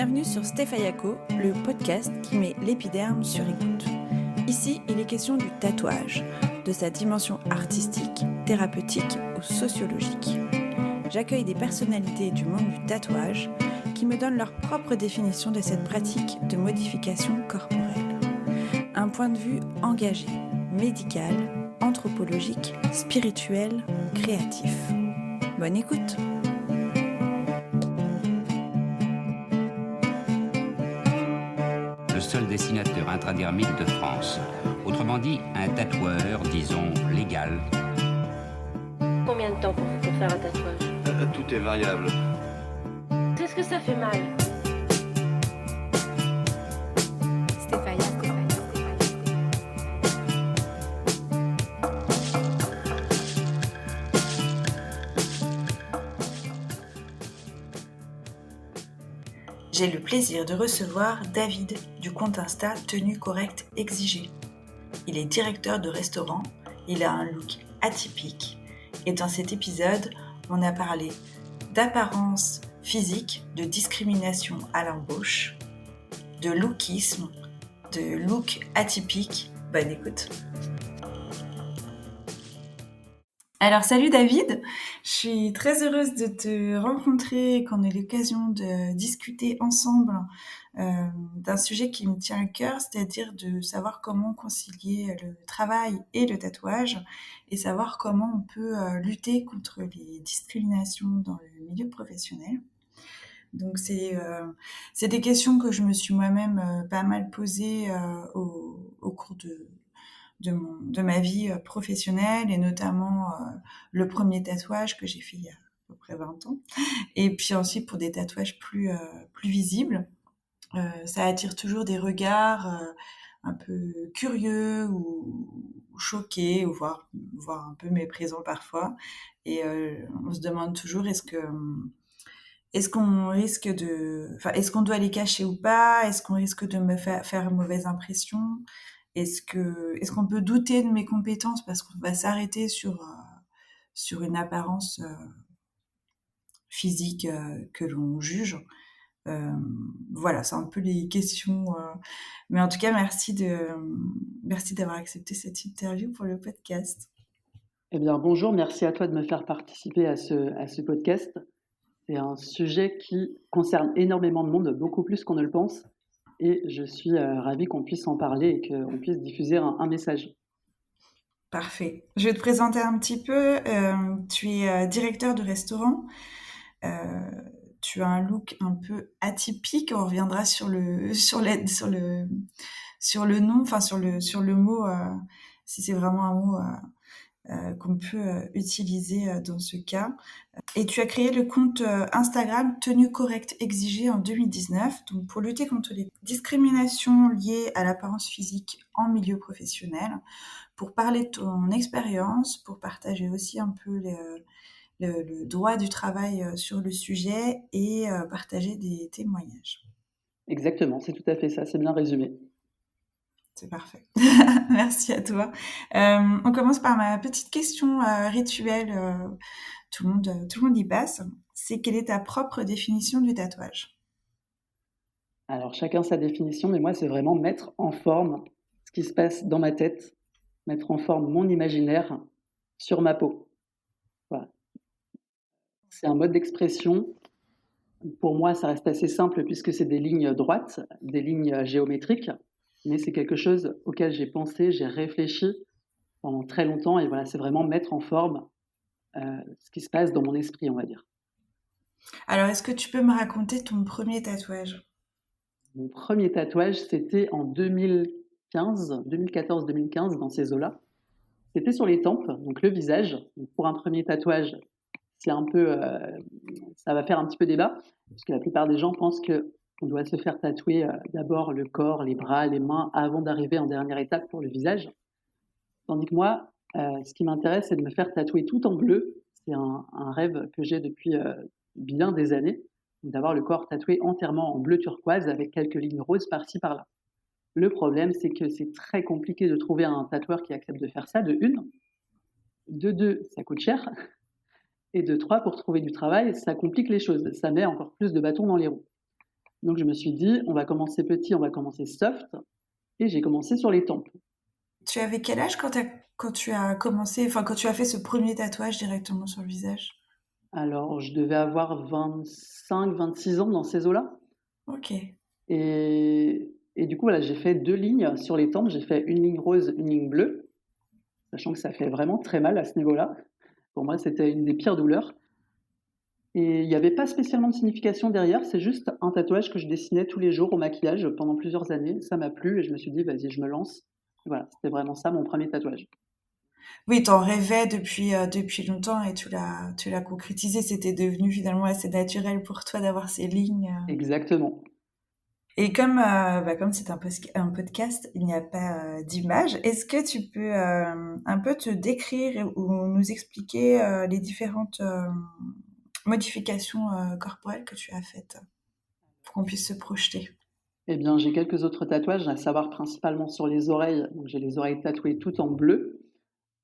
Bienvenue sur Stéphayako, le podcast qui met l'épiderme sur écoute. Ici, il est question du tatouage, de sa dimension artistique, thérapeutique ou sociologique. J'accueille des personnalités du monde du tatouage qui me donnent leur propre définition de cette pratique de modification corporelle. Un point de vue engagé, médical, anthropologique, spirituel, créatif. Bonne écoute! Le seul dessinateur intradermique de France. Autrement dit, un tatoueur, disons, légal. Combien de temps pour faire un tatouage? Tout est variable. Qu'est-ce que ça fait mal? J'ai le plaisir de recevoir David du compte Insta Tenue Correcte Exigée. Il est directeur de restaurant, il a un look atypique et dans cet épisode, on a parlé d'apparence physique, de discrimination à l'embauche, de lookisme, de look atypique. Bonne écoute. Alors salut David, je suis très heureuse de te rencontrer et qu'on ait l'occasion de discuter ensemble d'un sujet qui me tient à cœur, c'est-à-dire de savoir comment concilier le travail et le tatouage et savoir comment on peut lutter contre les discriminations dans le milieu professionnel. Donc c'est des questions que je me suis moi-même pas mal posées au cours de ma vie professionnelle et notamment le premier tatouage que j'ai fait il y a à peu près 20 ans. Et puis ensuite pour des tatouages plus visibles. Ça attire toujours des regards un peu curieux ou choqués ou voire un peu méprisants parfois. Et on se demande toujours est-ce qu'on doit les cacher ou pas? Est-ce qu'on risque de me faire une mauvaise impression? Est-ce qu'on peut douter de mes compétences parce qu'on va s'arrêter sur une apparence physique que l'on juge? Voilà, c'est un peu les questions. Mais en tout cas, merci d'avoir accepté cette interview pour le podcast. Eh bien, bonjour, merci à toi de me faire participer à ce podcast. C'est un sujet qui concerne énormément de monde, beaucoup plus qu'on ne le pense. Et je suis ravie qu'on puisse en parler et qu'on puisse diffuser un message. Parfait. Je vais te présenter un petit peu. Tu es directeur de restaurant. Tu as un look un peu atypique. On reviendra sur le nom, enfin sur le mot, si c'est vraiment un mot qu'on peut utiliser dans ce cas. Et tu as créé le compte Instagram Tenue Correcte Exigée en 2019, donc pour lutter contre les discriminations liées à l'apparence physique en milieu professionnel, pour parler de ton expérience, pour partager aussi un peu le droit du travail sur le sujet et partager des témoignages. Exactement, c'est tout à fait ça, c'est bien résumé. C'est parfait. Merci à toi. On commence par ma petite question rituelle. Tout le monde y passe. C'est quelle est ta propre définition du tatouage? Alors, chacun sa définition, mais moi, c'est vraiment mettre en forme ce qui se passe dans ma tête, mettre en forme mon imaginaire sur ma peau. Voilà. C'est un mode d'expression. Pour moi, ça reste assez simple puisque c'est des lignes droites, des lignes géométriques, mais c'est quelque chose auquel j'ai pensé, j'ai réfléchi pendant très longtemps et voilà, c'est vraiment mettre en forme ce qui se passe dans mon esprit, on va dire. Alors, est-ce que tu peux me raconter ton premier tatouage? Mon premier tatouage, c'était en 2014-2015, dans ces eaux-là. C'était sur les tempes, donc le visage. Donc pour un premier tatouage, c'est un peu, ça va faire un petit peu débat, parce que la plupart des gens pensent qu'on doit se faire tatouer d'abord le corps, les bras, les mains, avant d'arriver en dernière étape pour le visage. Tandis que moi, ce qui m'intéresse, c'est de me faire tatouer tout en bleu. C'est un rêve que j'ai depuis bien des années, d'avoir le corps tatoué entièrement en bleu turquoise avec quelques lignes roses par-ci par-là. Le problème, c'est que c'est très compliqué de trouver un tatoueur qui accepte de faire ça, de une. De deux, ça coûte cher. Et de trois, pour trouver du travail, ça complique les choses. Ça met encore plus de bâtons dans les roues. Donc je me suis dit, on va commencer petit, on va commencer soft, et j'ai commencé sur les tempes. Tu avais quel âge quand tu as commencé, enfin quand tu as fait ce premier tatouage directement sur le visage? Alors je devais avoir 25-26 ans dans ces eaux-là. Ok. Et du coup, voilà, j'ai fait 2 lignes sur les tempes. J'ai fait une ligne rose, une ligne bleue, sachant que ça fait vraiment très mal à ce niveau-là. Pour moi, c'était une des pires douleurs. Et il n'y avait pas spécialement de signification derrière, c'est juste un tatouage que je dessinais tous les jours au maquillage pendant plusieurs années. Ça m'a plu et je me suis dit, vas-y, je me lance. Voilà, c'était vraiment ça mon premier tatouage. Oui, t'en rêvais depuis longtemps et tu l'as concrétisé. C'était devenu finalement assez naturel pour toi d'avoir ces lignes. Exactement. Et comme c'est un podcast, il n'y a pas d'image. Est-ce que tu peux un peu te décrire ou nous expliquer les différentes modifications corporelles que tu as faites pour qu'on puisse se projeter? Eh bien, j'ai quelques autres tatouages, à savoir principalement sur les oreilles. Donc, j'ai les oreilles tatouées toutes en bleu.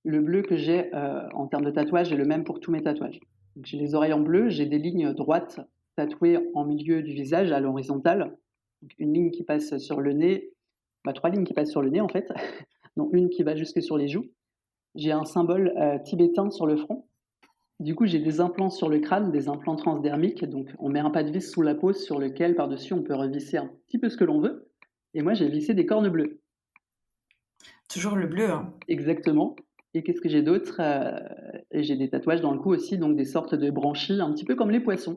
Le bleu que j'ai en termes de tatouage est le même pour tous mes tatouages. Donc, j'ai les oreilles en bleu, j'ai des lignes droites tatouées en milieu du visage à l'horizontale. Donc, une ligne qui passe sur le nez, 3 lignes qui passent sur le nez en fait, dont une qui va jusque sur les joues. J'ai un symbole tibétain sur le front. Du coup, j'ai des implants sur le crâne, des implants transdermiques. Donc, on met un pas de vis sous la peau sur lequel, par-dessus, on peut revisser un petit peu ce que l'on veut. Et moi, j'ai vissé des cornes bleues. Toujours le bleu, hein. Exactement. Et qu'est-ce que j'ai d'autre Et j'ai des tatouages dans le cou aussi, donc des sortes de branchies, un petit peu comme les poissons.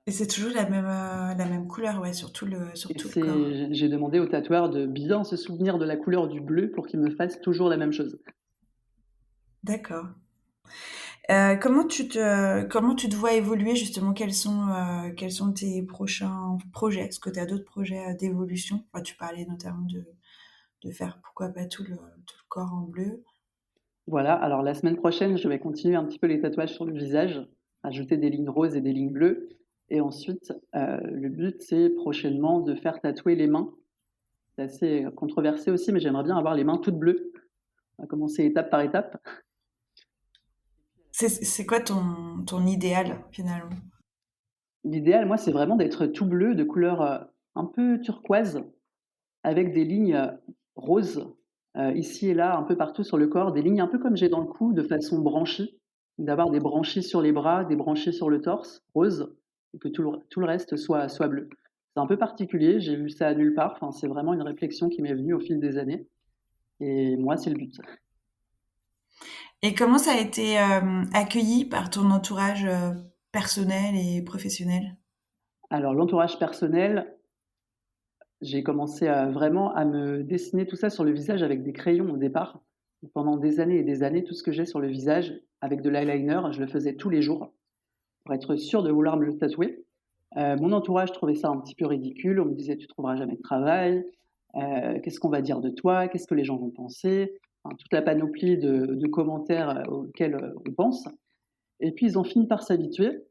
Et c'est toujours la même couleur, ouais, sur tout Et le corps. j'ai demandé au tatoueur de bien se souvenir de la couleur du bleu pour qu'il me fasse toujours la même chose. D'accord. Comment tu te vois évoluer justement? Quels sont tes prochains projets? Est-ce que tu as d'autres projets d'évolution? Enfin, tu parlais notamment de faire pourquoi pas tout le corps en bleu. Voilà, alors la semaine prochaine, je vais continuer un petit peu les tatouages sur le visage, ajouter des lignes roses et des lignes bleues. Et ensuite, le but, c'est prochainement de faire tatouer les mains. C'est assez controversé aussi, mais j'aimerais bien avoir les mains toutes bleues. On va commencer étape par étape. C'est quoi ton idéal finalement? L'idéal, moi, c'est vraiment d'être tout bleu, de couleur un peu turquoise, avec des lignes roses ici et là, un peu partout sur le corps, des lignes un peu comme j'ai dans le cou, de façon branchie, d'avoir des branchies sur les bras, des branchies sur le torse, rose, et que tout le reste soit bleu. C'est un peu particulier, j'ai vu ça nulle part, enfin, c'est vraiment une réflexion qui m'est venue au fil des années, et moi, c'est le but. Et comment ça a été accueilli par ton entourage personnel et professionnel? Alors, l'entourage personnel, j'ai commencé vraiment à me dessiner tout ça sur le visage avec des crayons au départ. Pendant des années et des années, tout ce que j'ai sur le visage, avec de l'eyeliner, je le faisais tous les jours pour être sûr de vouloir me le tatouer. Mon entourage trouvait ça un petit peu ridicule. On me disait, tu trouveras jamais de travail. Qu'est-ce qu'on va dire de toi? Qu'est-ce que les gens vont penser? Enfin, toute la panoplie de commentaires auxquels on pense. Et puis, ils ont fini par s'habituer.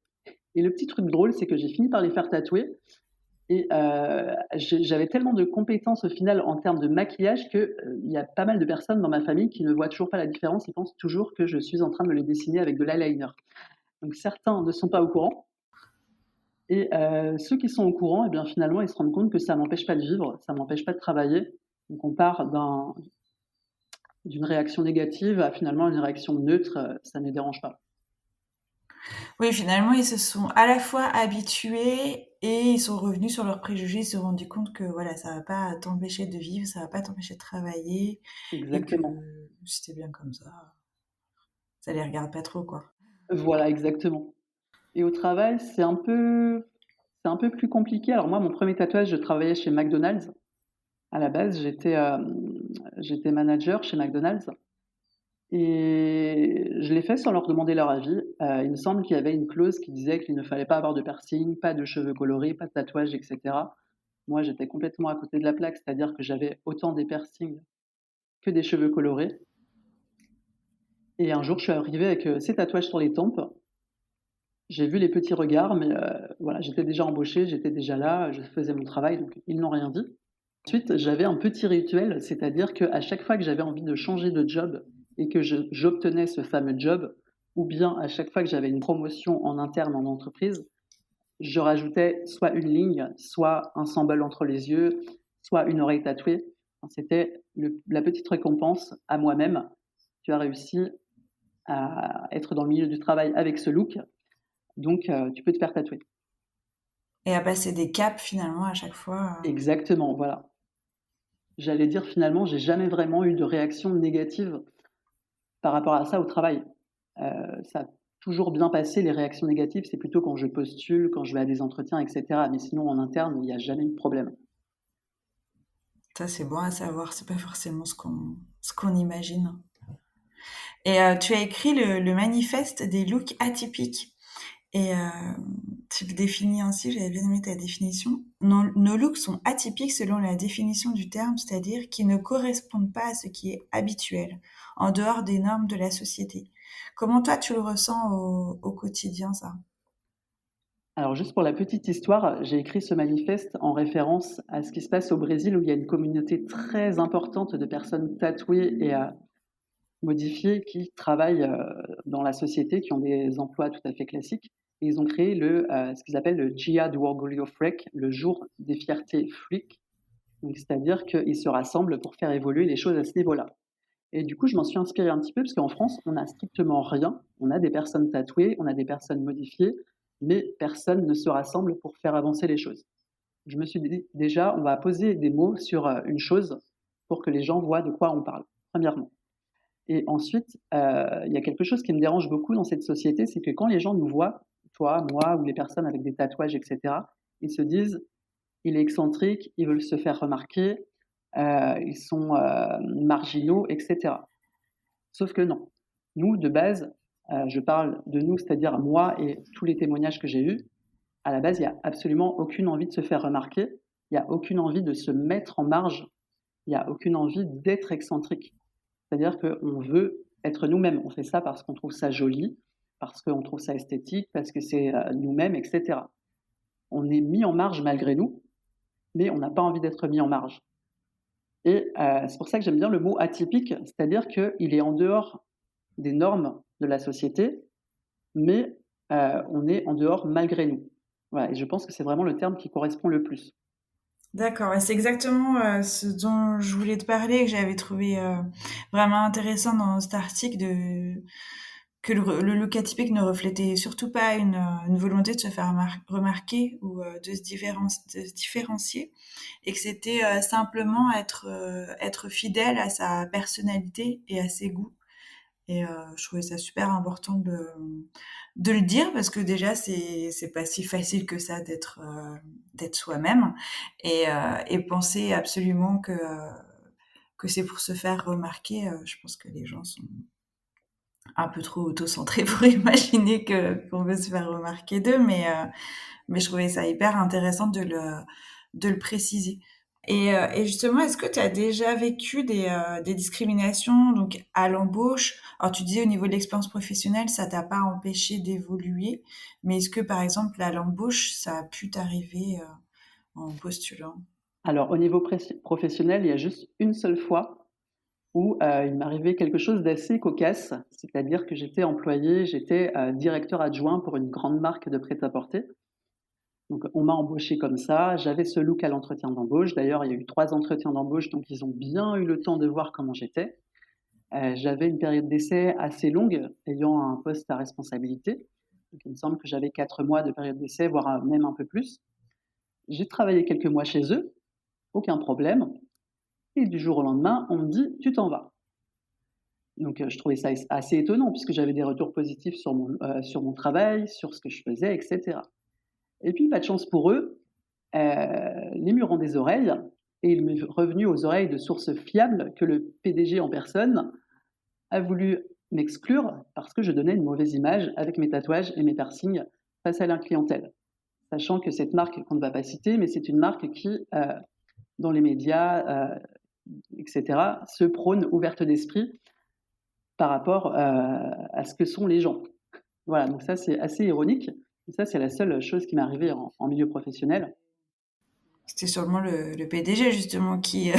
Et le petit truc drôle, c'est que j'ai fini par les faire tatouer. Et j'avais tellement de compétences au final en termes de maquillage qu'il y a pas mal de personnes dans ma famille qui ne voient toujours pas la différence. Ils pensent toujours que je suis en train de me les dessiner avec de l'eyeliner. Donc certains ne sont pas au courant. Et ceux qui sont au courant, eh bien, finalement, ils se rendent compte que ça m'empêche pas de vivre, ça m'empêche pas de travailler. Donc on part d'une réaction négative à finalement une réaction neutre, ça ne les dérange pas. Oui, finalement, ils se sont à la fois habitués et ils sont revenus sur leurs préjugés, ils se sont rendus compte que voilà, ça va pas t'empêcher de vivre, ça va pas t'empêcher de travailler et que Exactement. si t'es bien comme ça les regarde pas trop, quoi. Voilà, exactement. Et au travail, c'est un peu plus compliqué. Alors moi, mon premier tatouage, je travaillais chez McDonald's. À la base, j'étais manager chez McDonald's et je l'ai fait sans leur demander leur avis. Il me semble qu'il y avait une clause qui disait qu'il ne fallait pas avoir de piercing, pas de cheveux colorés, pas de tatouage, etc. Moi, j'étais complètement à côté de la plaque, c'est-à-dire que j'avais autant des piercings que des cheveux colorés. Et un jour, je suis arrivé avec ces tatouages sur les tempes. J'ai vu les petits regards, mais voilà, j'étais déjà embauché, j'étais déjà là, je faisais mon travail, donc ils n'ont rien dit. Ensuite, j'avais un petit rituel, c'est-à-dire qu'à chaque fois que j'avais envie de changer de job et que j'obtenais ce fameux job, ou bien à chaque fois que j'avais une promotion en interne en entreprise, je rajoutais soit une ligne, soit un symbole entre les yeux, soit une oreille tatouée. C'était la petite récompense à moi-même. Tu as réussi à être dans le milieu du travail avec ce look, donc tu peux te faire tatouer. Et à passer des caps finalement à chaque fois. Exactement, voilà. J'allais dire finalement, j'ai jamais vraiment eu de réaction négative par rapport à ça au travail. Ça a toujours bien passé, les réactions négatives, c'est plutôt quand je postule, quand je vais à des entretiens, etc. Mais sinon, en interne, il n'y a jamais eu de problème. Ça, c'est bon à savoir, c'est pas forcément ce qu'on imagine. Et tu as écrit le manifeste des looks atypiques. Et tu le définis ainsi, j'avais bien aimé ta définition. Nos looks sont atypiques selon la définition du terme, c'est-à-dire qui ne correspondent pas à ce qui est habituel, en dehors des normes de la société. Comment toi, tu le ressens au quotidien, ça? Alors, juste pour la petite histoire, j'ai écrit ce manifeste en référence à ce qui se passe au Brésil, où il y a une communauté très importante de personnes tatouées et modifiées qui travaillent dans la société, qui ont des emplois tout à fait classiques. Et ils ont créé ce qu'ils appellent le Dia do Orgulho Freak, le jour des fiertés freak. Donc, c'est-à-dire qu'ils se rassemblent pour faire évoluer les choses à ce niveau-là. Et du coup, je m'en suis inspiré un petit peu parce qu'en France, on n'a strictement rien. On a des personnes tatouées, on a des personnes modifiées, mais personne ne se rassemble pour faire avancer les choses. Je me suis dit, déjà, on va poser des mots sur une chose pour que les gens voient de quoi on parle, premièrement. Et ensuite, il y a quelque chose qui me dérange beaucoup dans cette société, c'est que quand les gens nous voient, toi, moi, ou les personnes avec des tatouages, etc., ils se disent, il est excentrique, ils veulent se faire remarquer, ils sont marginaux, etc. Sauf que non. Nous, de base, je parle de nous, c'est-à-dire moi et tous les témoignages que j'ai eus, à la base, il n'y a absolument aucune envie de se faire remarquer, il n'y a aucune envie de se mettre en marge, il n'y a aucune envie d'être excentrique. C'est-à-dire qu'on veut être nous-mêmes. On fait ça parce qu'on trouve ça joli, parce qu'on trouve ça esthétique, parce que c'est nous-mêmes, etc. On est mis en marge malgré nous, mais on n'a pas envie d'être mis en marge. Et c'est pour ça que j'aime bien le mot atypique, c'est-à-dire qu'il est en dehors des normes de la société, mais on est en dehors malgré nous. Voilà, et je pense que c'est vraiment le terme qui correspond le plus. D'accord, et c'est exactement ce dont je voulais te parler, que j'avais trouvé vraiment intéressant dans cet article, que le look atypique ne reflétait surtout pas une volonté de se faire remarquer ou de se différencier, et que c'était simplement être fidèle à sa personnalité et à ses goûts. Et je trouvais ça super important de le dire parce que déjà c'est pas si facile que ça d'être soi-même et penser absolument que c'est pour se faire remarquer. Je pense que les gens sont un peu trop auto-centrés pour imaginer qu'on veut se faire remarquer d'eux, mais je trouvais ça hyper intéressant de le préciser. Et justement, est-ce que tu as déjà vécu des discriminations donc à l'embauche? Alors tu disais au niveau de l'expérience professionnelle, ça t'a pas empêché d'évoluer, mais est-ce que par exemple à l'embauche, ça a pu t'arriver en postulant? Alors, au niveau professionnel, il y a juste une seule fois où il m'arrivait quelque chose d'assez cocasse, c'est-à-dire que j'étais employé, j'étais directeur adjoint pour une grande marque de prêt-à-porter. Donc, on m'a embauché comme ça. J'avais ce look à l'entretien d'embauche. D'ailleurs, il y a eu 3 entretiens d'embauche, donc ils ont bien eu le temps de voir comment j'étais. J'avais une période d'essai assez longue, ayant un poste à responsabilité. Donc, il me semble que j'avais 4 mois de période d'essai, voire même un peu plus. J'ai travaillé quelques mois chez eux, aucun problème. Et du jour au lendemain, on me dit « tu t'en vas ». Donc, je trouvais ça assez étonnant, puisque j'avais des retours positifs sur mon travail, sur ce que je faisais, etc. Et puis, pas de chance pour eux, les murs ont des oreilles, et il m'est revenu aux oreilles de sources fiables que le PDG en personne a voulu m'exclure parce que je donnais une mauvaise image avec mes tatouages et mes piercings face à la clientèle. Sachant que cette marque, qu'on ne va pas citer, mais c'est une marque qui, dans les médias, etc., se prône ouverte d'esprit par rapport à ce que sont les gens. Voilà, donc ça c'est assez ironique. Et ça, c'est la seule chose qui m'est arrivée en milieu professionnel. C'était sûrement le PDG justement qui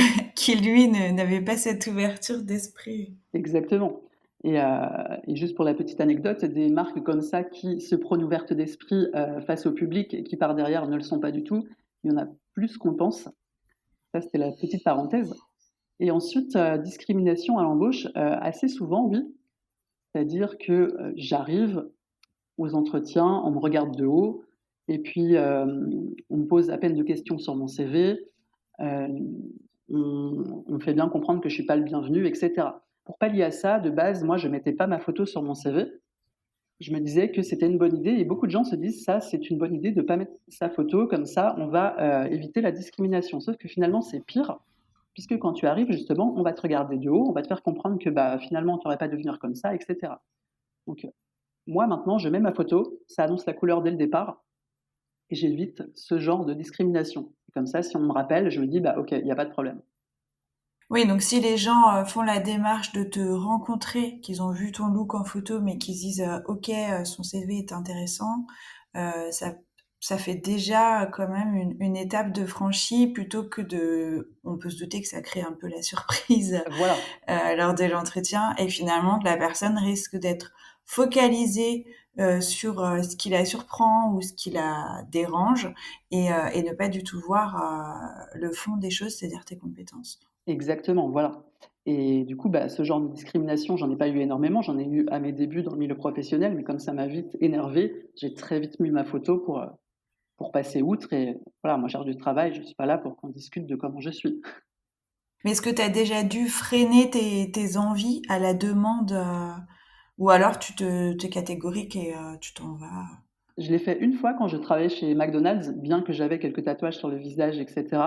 lui n'avait pas cette ouverture d'esprit. Exactement. Et juste pour la petite anecdote, des marques comme ça qui se prônent ouvertes d'esprit face au public et qui par derrière ne le sont pas du tout, il y en a plus qu'on pense. Ça, c'était la petite parenthèse. Et ensuite, discrimination à l'embauche, assez souvent, oui. C'est-à-dire que j'arrive aux entretiens, on me regarde de haut, et puis on me pose à peine de questions sur mon CV, on me fait bien comprendre que je ne suis pas le bienvenu, etc. Pour pallier à ça, de base, moi, je ne mettais pas ma photo sur mon CV. Je me disais que c'était une bonne idée, et beaucoup de gens se disent ça, c'est une bonne idée de ne pas mettre sa photo, comme ça, on va éviter la discrimination. Sauf que finalement, c'est pire, puisque quand tu arrives, justement, on va te regarder de haut, on va te faire comprendre que finalement, tu n'aurais pas dû venir comme ça, etc. Donc, moi, maintenant, je mets ma photo, ça annonce la couleur dès le départ, et j'évite ce genre de discrimination. Et comme ça, si on me rappelle, je me dis, ok, il n'y a pas de problème. Oui, donc si les gens font la démarche de te rencontrer, qu'ils ont vu ton look en photo, mais qu'ils se disent OK, son CV est intéressant, ça fait déjà quand même une étape de franchie plutôt que on peut se douter que ça crée un peu la surprise Voilà. Lors de l'entretien et finalement que la personne risque d'être focalisée sur ce qui la surprend ou ce qui la dérange et ne pas du tout voir le fond des choses, c'est-à-dire tes compétences. Exactement, voilà. Et du coup, ce genre de discrimination, j'en ai pas eu énormément. J'en ai eu à mes débuts dans le milieu professionnel, mais comme ça m'a vite énervé, j'ai très vite mis ma photo pour passer outre. Et voilà, moi, je cherche du travail, je suis pas là pour qu'on discute de comment je suis. Mais est-ce que tu as déjà dû freiner tes envies à la demande ou alors t'es catégorique et tu t'en vas? Je l'ai fait une fois quand je travaillais chez McDonald's, bien que j'avais quelques tatouages sur le visage, etc.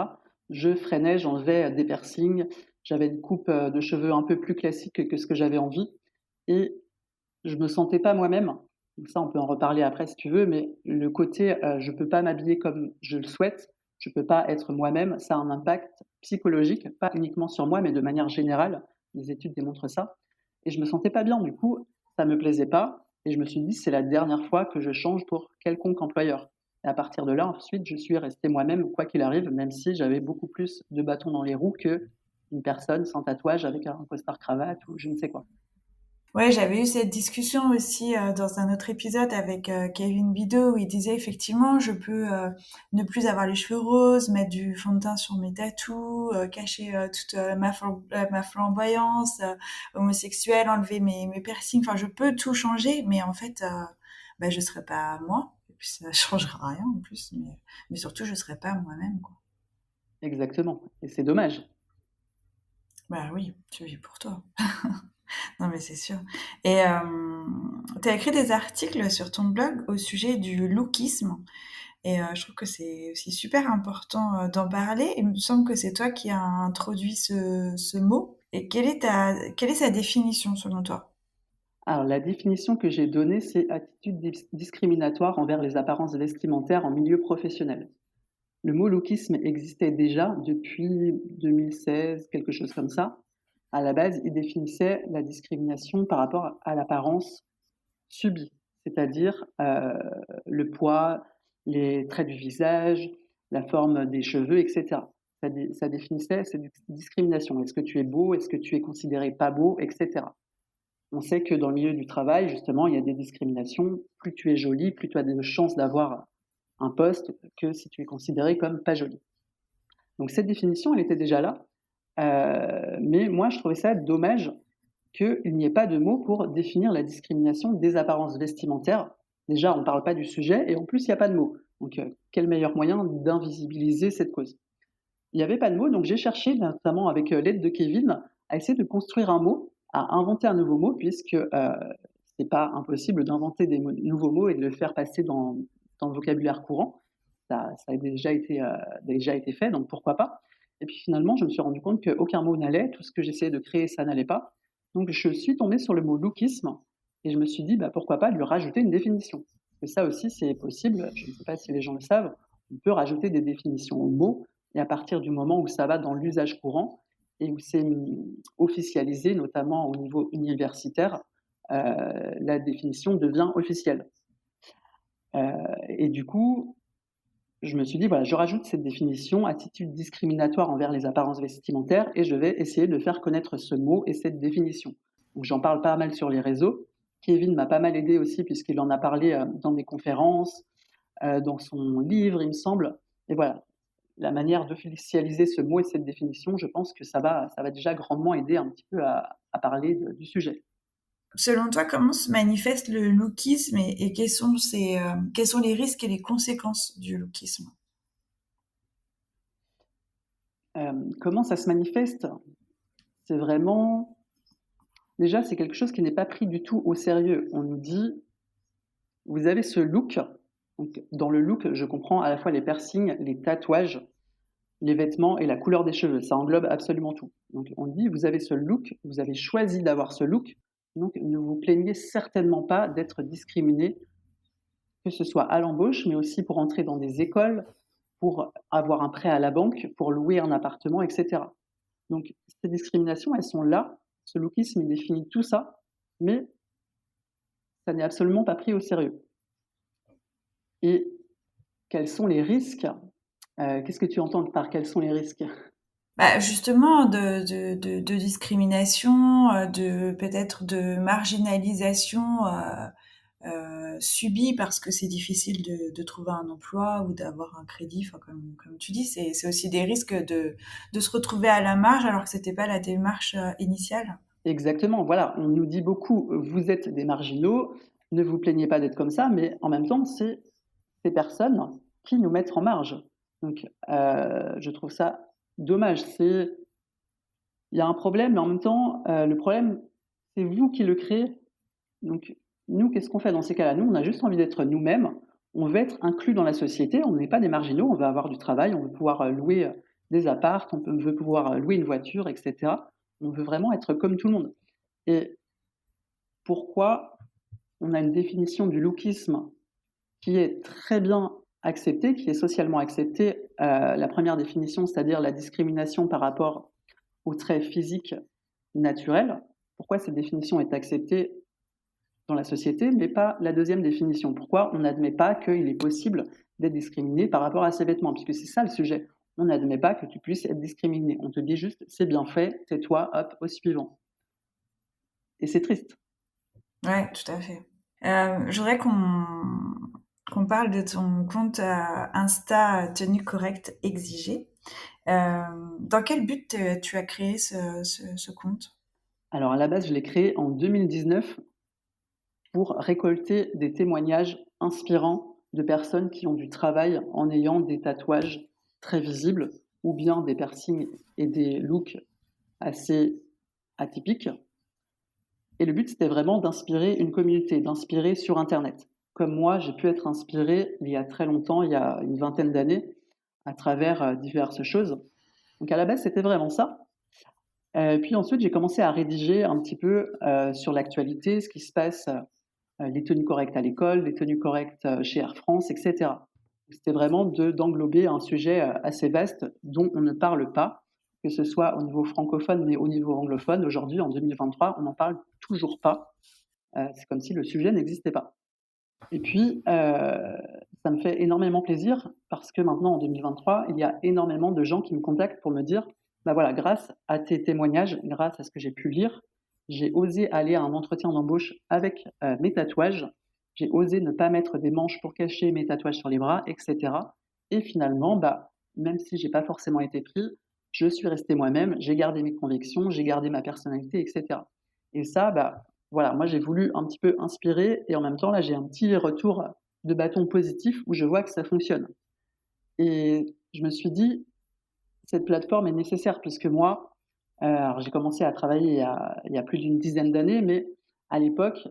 Je freinais, j'enlevais des piercings, j'avais une coupe de cheveux un peu plus classique que ce que j'avais envie. Et je me sentais pas moi-même. Donc ça, on peut en reparler après si tu veux, mais le côté je peux pas m'habiller comme je le souhaite, je peux pas être moi-même, ça a un impact psychologique, pas uniquement sur moi, mais de manière générale. Les études démontrent ça. Et je me sentais pas bien, du coup, ça me plaisait pas. Et je me suis dit, c'est la dernière fois que je change pour quelconque employeur. Et à partir de là, ensuite, je suis resté moi-même, quoi qu'il arrive, même si j'avais beaucoup plus de bâtons dans les roues que une personne sans tatouage avec un costard cravate ou je ne sais quoi. Ouais, j'avais eu cette discussion aussi dans un autre épisode avec Kevin Bido où il disait effectivement je peux ne plus avoir les cheveux roses, mettre du fond de teint sur mes tatous, cacher toute ma flamboyance homosexuelle, enlever mes piercings, enfin je peux tout changer, mais en fait je serai pas moi, et puis ça changera rien en plus, mais surtout je serai pas moi-même quoi. Exactement. Et c'est dommage. Bah oui, tu vis pour toi. Non, mais c'est sûr. Et tu as écrit des articles sur ton blog au sujet du lookisme. Et je trouve que c'est aussi super important d'en parler. Il me semble que c'est toi qui as introduit ce mot. Et quelle est sa définition selon toi? Alors, la définition que j'ai donnée, c'est attitude discriminatoire envers les apparences vestimentaires en milieu professionnel. Le mot lookisme existait déjà depuis 2016, quelque chose comme ça. À la base, il définissait la discrimination par rapport à l'apparence subie, c'est-à-dire le poids, les traits du visage, la forme des cheveux, etc. Ça définissait cette discrimination. Est-ce que tu es beau? Est-ce que tu es considéré pas beau? Etc. On sait que dans le milieu du travail, justement, il y a des discriminations. Plus tu es jolie, plus tu as de chances d'avoir un poste que si tu es considéré comme pas jolie. Donc cette définition, elle était déjà là. Mais moi, je trouvais ça dommage qu'il n'y ait pas de mots pour définir la discrimination des apparences vestimentaires. Déjà, on ne parle pas du sujet et en plus, il n'y a pas de mots. Donc, quel meilleur moyen d'invisibiliser cette cause? Il n'y avait pas de mots, donc j'ai cherché, notamment avec l'aide de Kevin, à essayer de construire un mot, à inventer un nouveau mot, puisque c'est pas impossible d'inventer des nouveaux mots et de le faire passer dans le vocabulaire courant. Ça a déjà été fait, donc pourquoi pas. Et puis finalement, je me suis rendu compte qu'aucun mot n'allait, tout ce que j'essayais de créer, ça n'allait pas. Donc je suis tombé sur le mot lookisme, et je me suis dit, pourquoi pas lui rajouter une définition. Parce que ça aussi, c'est possible, je ne sais pas si les gens le savent, on peut rajouter des définitions aux mots, et à partir du moment où ça va dans l'usage courant, et où c'est officialisé, notamment au niveau universitaire, la définition devient officielle. Et du coup, je me suis dit, voilà, je rajoute cette définition, attitude discriminatoire envers les apparences vestimentaires, et je vais essayer de faire connaître ce mot et cette définition. où j'en parle pas mal sur les réseaux. Kevin m'a pas mal aidé aussi puisqu'il en a parlé dans des conférences, dans son livre, il me semble. Et voilà, la manière d'officialiser ce mot et cette définition, je pense que ça va déjà grandement aider un petit peu à parler du sujet. Selon toi, comment se manifeste le lookisme et quels sont les risques et les conséquences du lookisme? Comment ça se manifeste? C'est vraiment... Déjà, c'est quelque chose qui n'est pas pris du tout au sérieux. On nous dit, vous avez ce look. Donc, dans le look, je comprends à la fois les piercings, les tatouages, les vêtements et la couleur des cheveux. Ça englobe absolument tout. Donc, on dit, vous avez ce look, vous avez choisi d'avoir ce look, donc ne vous plaignez certainement pas d'être discriminé, que ce soit à l'embauche, mais aussi pour entrer dans des écoles, pour avoir un prêt à la banque, pour louer un appartement, etc. Donc, ces discriminations, elles sont là. Ce lookisme, il définit tout ça, mais ça n'est absolument pas pris au sérieux. Et quels sont les risques? Qu'est-ce que tu entends par quels sont les risques? Bah, justement, de discrimination, peut-être de marginalisation subie parce que c'est difficile de trouver un emploi ou d'avoir un crédit. Enfin, comme tu dis, c'est aussi des risques de se retrouver à la marge alors que c'était pas la démarche initiale. Exactement, voilà, on nous dit beaucoup, vous êtes des marginaux, ne vous plaignez pas d'être comme ça, mais en même temps, c'est ces personnes qui nous mettent en marge. Donc, je trouve ça dommage. Il y a un problème, mais en même temps, le problème, c'est vous qui le créez. Donc, nous, qu'est-ce qu'on fait dans ces cas-là? Nous, on a juste envie d'être nous-mêmes. On veut être inclus dans la société. On n'est pas des marginaux. On veut avoir du travail. On veut pouvoir louer des apparts. On veut pouvoir louer une voiture, etc. On veut vraiment être comme tout le monde. Et pourquoi on a une définition du lookisme qui est très bien acceptée, qui est socialement acceptée? La première définition, c'est-à-dire la discrimination par rapport aux traits physiques naturels. Pourquoi cette définition est acceptée dans la société, mais pas la deuxième définition? Pourquoi on n'admet pas qu'il est possible d'être discriminé par rapport à ses vêtements? Puisque c'est ça le sujet. On n'admet pas que tu puisses être discriminé. On te dit juste, c'est bien fait, tais-toi, hop, au suivant. Et c'est triste. Ouais, tout à fait. Je voudrais qu'on parle de ton compte Insta tenue correcte exigée. Dans quel but tu as créé ce compte? Alors à la base, je l'ai créé en 2019 pour récolter des témoignages inspirants de personnes qui ont du travail en ayant des tatouages très visibles ou bien des piercings et des looks assez atypiques. Et le but, c'était vraiment d'inspirer une communauté, d'inspirer sur Internet. Comme moi, j'ai pu être inspiré il y a très longtemps, il y a une vingtaine d'années, à travers diverses choses. Donc à la base, c'était vraiment ça. Puis ensuite, j'ai commencé à rédiger un petit peu sur l'actualité, ce qui se passe, les tenues correctes à l'école, les tenues correctes chez Air France, etc. C'était vraiment d'englober un sujet assez vaste dont on ne parle pas, que ce soit au niveau francophone, mais au niveau anglophone. Aujourd'hui, en 2023, on n'en parle toujours pas. C'est comme si le sujet n'existait pas. Et puis, ça me fait énormément plaisir parce que maintenant, en 2023, il y a énormément de gens qui me contactent pour me dire, bah voilà, grâce à tes témoignages, grâce à ce que j'ai pu lire, j'ai osé aller à un entretien d'embauche avec mes tatouages, j'ai osé ne pas mettre des manches pour cacher mes tatouages sur les bras, etc. Et finalement, bah, même si j'ai pas forcément été pris, je suis resté moi-même, j'ai gardé mes convictions, j'ai gardé ma personnalité, etc. Et ça, bah, voilà, moi j'ai voulu un petit peu inspirer et en même temps, là, j'ai un petit retour de bâton positif où je vois que ça fonctionne. Et je me suis dit, cette plateforme est nécessaire puisque moi, alors j'ai commencé à travailler il y a plus d'une dizaine d'années, mais à l'époque,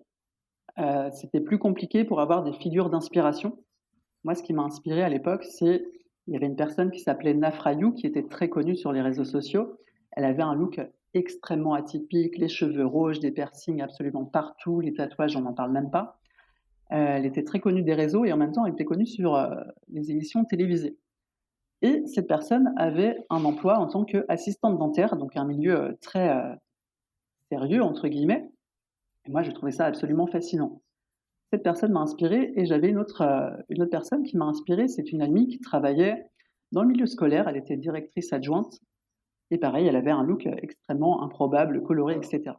c'était plus compliqué pour avoir des figures d'inspiration. Moi, ce qui m'a inspiré à l'époque, c'est il y avait une personne qui s'appelait Nafrayou, qui était très connue sur les réseaux sociaux. Elle avait un look extrêmement atypique, les cheveux rouges, des piercings absolument partout, les tatouages, on n'en parle même pas. Elle était très connue des réseaux et en même temps, elle était connue sur les émissions télévisées. Et cette personne avait un emploi en tant qu'assistante dentaire, donc un milieu très sérieux, entre guillemets. Et moi, je trouvais ça absolument fascinant. Cette personne m'a inspiré et j'avais une autre personne qui m'a inspiré. C'est une amie qui travaillait dans le milieu scolaire. Elle était directrice adjointe. Et pareil, elle avait un look extrêmement improbable, coloré, etc.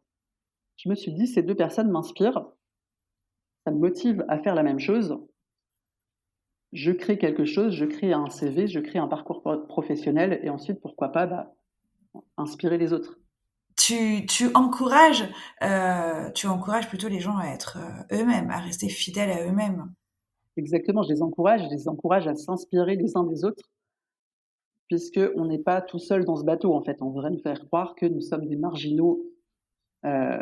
je me suis dit, ces deux personnes m'inspirent, ça me motive à faire la même chose. Je crée quelque chose, je crée un CV, je crée un parcours professionnel et ensuite, pourquoi pas, inspirer les autres. Tu encourages plutôt les gens à être eux-mêmes, à rester fidèles à eux-mêmes. Exactement, je les encourage à s'inspirer les uns des autres, puisqu'on n'est pas tout seul dans ce bateau, en fait. On voudrait nous faire croire que nous sommes des marginaux, euh,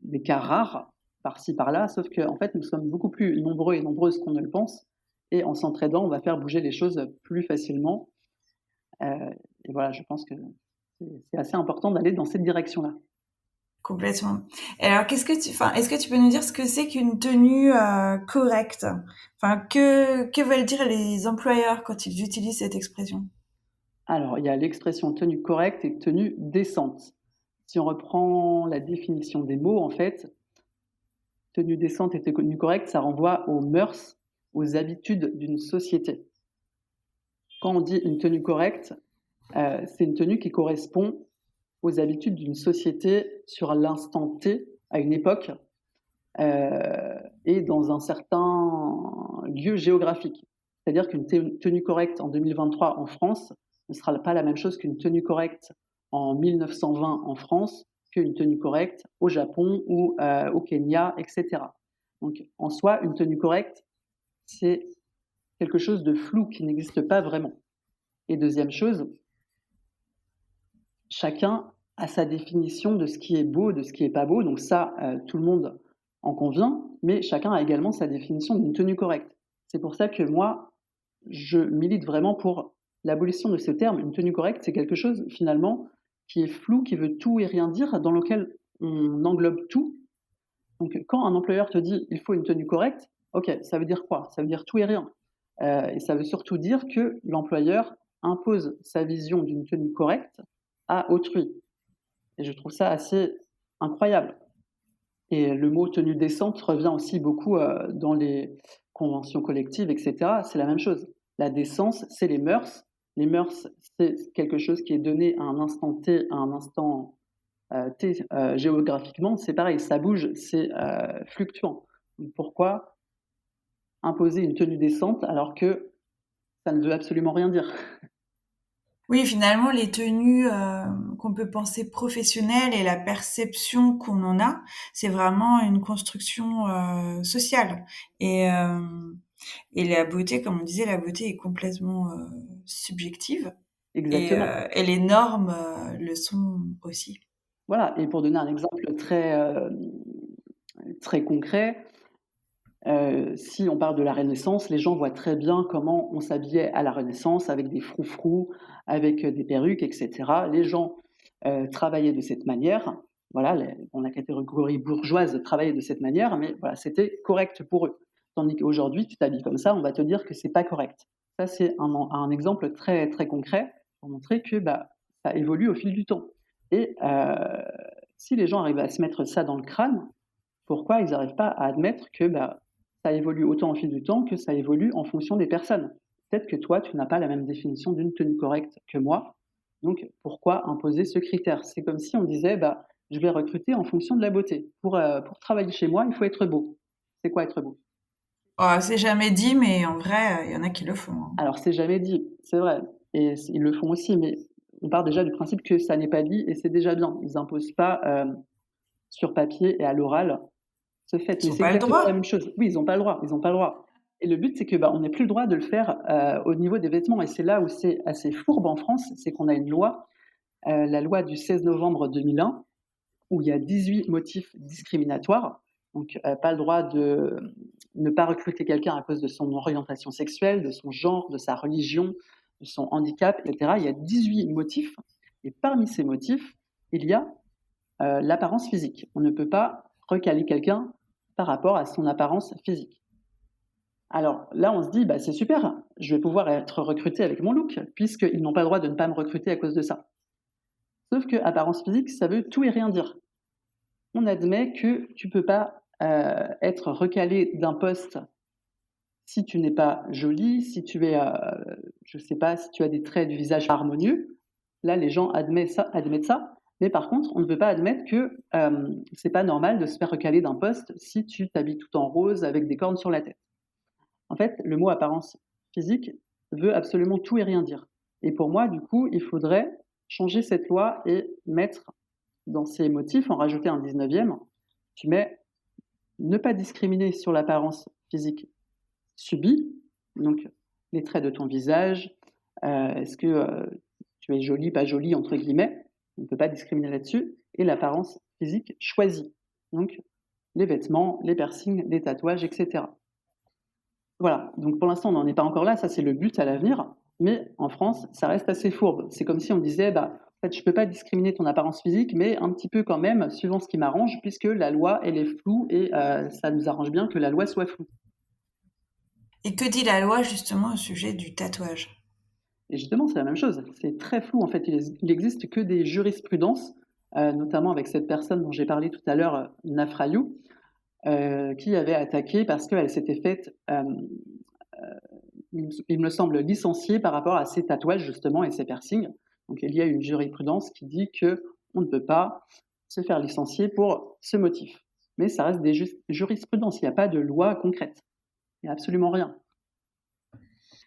des cas rares, par-ci, par-là, sauf qu'en fait, nous sommes beaucoup plus nombreux et nombreuses qu'on ne le pense, et en s'entraidant, on va faire bouger les choses plus facilement. Et voilà, je pense que c'est assez important d'aller dans cette direction-là. Complètement. Et alors, est-ce que tu peux nous dire ce que c'est qu'une tenue correcte? Enfin, que veulent dire les employeurs quand ils utilisent cette expression? Alors, il y a l'expression tenue correcte et tenue décente. Si on reprend la définition des mots, en fait, tenue décente et tenue correcte, ça renvoie aux mœurs, aux habitudes d'une société. Quand on dit une tenue correcte, c'est une tenue qui correspond aux habitudes d'une société sur l'instant T, à une époque, et dans un certain lieu géographique. C'est-à-dire qu'une tenue correcte en 2023 en France ne sera pas la même chose qu'une tenue correcte en 1920 en France, qu'une tenue correcte au Japon ou au Kenya, etc. Donc, en soi, une tenue correcte, c'est quelque chose de flou qui n'existe pas vraiment. Et deuxième chose, chacun a sa définition de ce qui est beau, de ce qui n'est pas beau. Donc ça, tout le monde en convient, mais chacun a également sa définition d'une tenue correcte. C'est pour ça que moi, je milite vraiment pour l'abolition de ce terme. Une tenue correcte, c'est quelque chose finalement qui est flou, qui veut tout et rien dire, dans lequel on englobe tout. Donc quand un employeur te dit il faut une tenue correcte, ok, ça veut dire quoi? Ça veut dire tout et rien. Et ça veut surtout dire que l'employeur impose sa vision d'une tenue correcte à autrui. Et je trouve ça assez incroyable. Et le mot tenue décente revient aussi beaucoup dans les conventions collectives, etc. C'est la même chose. La décence, c'est les mœurs. Les mœurs, c'est quelque chose qui est donné à un instant T, à un instant T géographiquement. C'est pareil, ça bouge, c'est fluctuant. Donc pourquoi imposer une tenue décente alors que ça ne veut absolument rien dire? Oui, finalement, les tenues qu'on peut penser professionnelles et la perception qu'on en a, c'est vraiment une construction sociale. Et, euh, et la beauté, comme on disait, la beauté est complètement subjective. Exactement. Et les normes le sont aussi. Voilà, et pour donner un exemple très concret, si on parle de la Renaissance, les gens voient très bien comment on s'habillait à la Renaissance avec des froufrous, avec des perruques, etc. Les gens travaillaient de cette manière. Voilà, la catégorie bourgeoise travaillait de cette manière, mais voilà, c'était correct pour eux. Tandis qu'aujourd'hui, tu t'habilles comme ça, on va te dire que c'est pas correct. Ça, c'est un exemple très, très concret pour montrer que ça évolue au fil du temps. Et si les gens arrivent à se mettre ça dans le crâne, pourquoi ils n'arrivent pas à admettre que ça évolue autant au fil du temps que ça évolue en fonction des personnes? Peut-être que toi, tu n'as pas la même définition d'une tenue correcte que moi, donc pourquoi imposer ce critère? C'est comme si on disait, je vais recruter en fonction de la beauté. Pour travailler chez moi, il faut être beau. C'est quoi être beau? Oh, c'est jamais dit, mais en vrai, il y en a qui le font. Hein. Alors, c'est jamais dit, c'est vrai, et ils le font aussi, mais on part déjà du principe que ça n'est pas dit et c'est déjà bien. Ils n'imposent pas sur papier et à l'oral ce fait. Ils Mais n'ont c'est pas le exactement la droit. même chose. Oui, ils n'ont pas le droit, ils n'ont pas le droit. Et le but, c'est que on n'ait plus le droit de le faire au niveau des vêtements. Et c'est là où c'est assez fourbe en France, c'est qu'on a une loi, la loi du 16 novembre 2001, où il y a 18 motifs discriminatoires. Donc, pas le droit de ne pas recruter quelqu'un à cause de son orientation sexuelle, de son genre, de sa religion, de son handicap, etc. Il y a 18 motifs. Et parmi ces motifs, il y a l'apparence physique. On ne peut pas recaler quelqu'un par rapport à son apparence physique. Alors là, on se dit, c'est super, je vais pouvoir être recruté avec mon look, puisqu'ils n'ont pas le droit de ne pas me recruter à cause de ça. Sauf que apparence physique, ça veut tout et rien dire. On admet que tu ne peux pas être recalé d'un poste si tu n'es pas jolie, si tu es, je ne sais pas, si tu as des traits du visage harmonieux. Là, les gens admettent ça. Mais par contre, on ne veut pas admettre que c'est pas normal de se faire recaler d'un poste si tu t'habilles tout en rose avec des cornes sur la tête. En fait, le mot apparence physique veut absolument tout et rien dire. Et pour moi, du coup, il faudrait changer cette loi et mettre dans ces motifs, en rajouter un 19e, tu mets ne pas discriminer sur l'apparence physique subie, donc les traits de ton visage, est-ce que tu es jolie, pas jolie, entre guillemets, on ne peut pas discriminer là-dessus, et l'apparence physique choisie, donc les vêtements, les piercings, les tatouages, etc. Voilà, donc pour l'instant on n'en est pas encore là, ça c'est le but à l'avenir, mais en France ça reste assez fourbe. C'est comme si on disait, en fait je ne peux pas discriminer ton apparence physique, mais un petit peu quand même, suivant ce qui m'arrange, puisque la loi elle est floue et ça nous arrange bien que la loi soit floue. Et que dit la loi justement au sujet du tatouage? Et justement c'est la même chose, c'est très flou en fait, il n'existe que des jurisprudences, notamment avec cette personne dont j'ai parlé tout à l'heure, Nafrayou, qui avait attaqué parce qu'elle s'était faite, il me semble, licenciée par rapport à ses tatouages justement et ses piercings. Donc il y a une jurisprudence qui dit qu'on ne peut pas se faire licencier pour ce motif. Mais ça reste des jurisprudences, il n'y a pas de loi concrète. Il n'y a absolument rien.